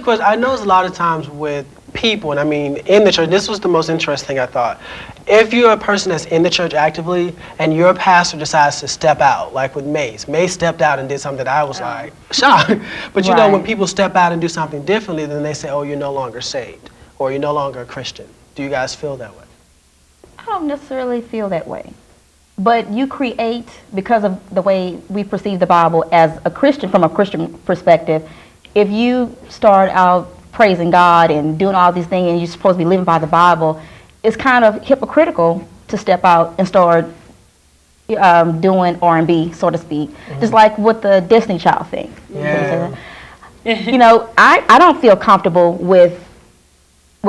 question. I know it's a lot of times with people, and I mean in the church, this was the most interesting thing I thought. If you're a person that's in the church actively and your pastor decides to step out, like with Mace stepped out and did something that I was like, shocked. But you know, when people step out and do something differently, then they say, oh, you're no longer saved, or you're no longer a Christian. Do you guys feel that way? I don't necessarily feel that way. But you create, because of the way we perceive the Bible as a Christian, from a Christian perspective, if you start out praising God and doing all these things and you're supposed to be living by the Bible, it's kind of hypocritical to step out and start doing R&B, so to speak. Just like with the Destiny Child thing. Yeah. You know, I don't feel comfortable with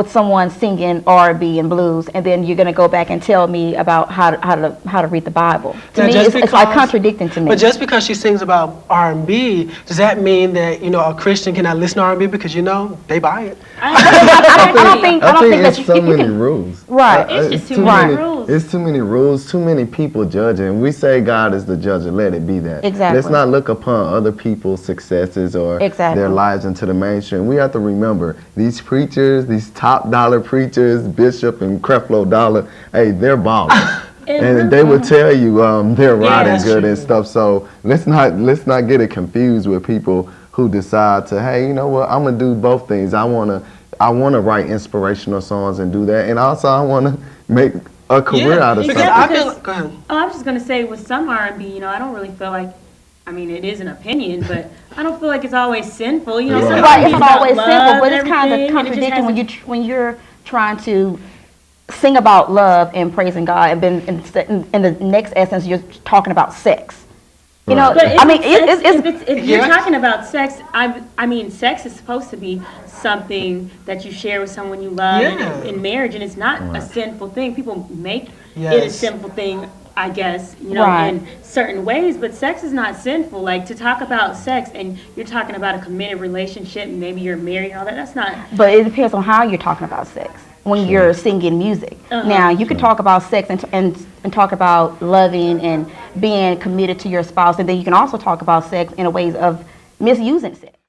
someone singing R&B and blues, and then you're going to go back and tell me about how to read the Bible. To me, it's like contradicting to me. But just because she sings about R&B, does that mean that, you know, a Christian cannot listen to R&B because, you know, they buy it? I don't think it's so many rules. Right. It's just too many rules. It's too many rules, too many people judging. We say God is the judge, and let it be that. Exactly. Let's not look upon other people's successes or their lives into the mainstream. We have to remember, these preachers, these top dollar preachers, Bishop and Creflo Dollar, hey, they're ballers. And they will tell you they're riding good and stuff. So let's not get it confused with people who decide to, hey, you know what, I'm gonna do both things. I wanna write inspirational songs and do that, and also I wanna make a career out of something. Go ahead. Oh, I was just gonna say, with some R&B, you know, I don't really feel like, I mean, it is an opinion, but I don't feel like it's always sinful. You know, right? It's not always sinful, but it's kind of contradicting when you're trying to sing about love and praising God, and then in the next essence you're talking about sex. You know, but I mean, if you're talking about sex, I mean, sex is supposed to be something that you share with someone you love in marriage, and it's not a sinful thing. People make it a sinful thing, I guess, you know, in certain ways, but sex is not sinful. Like, to talk about sex and you're talking about a committed relationship, and maybe you're married and all that, that's not. But it depends on how you're talking about sex when you're singing music. Now, you can talk about sex and talk about loving and being committed to your spouse, and then you can also talk about sex in a ways of misusing sex.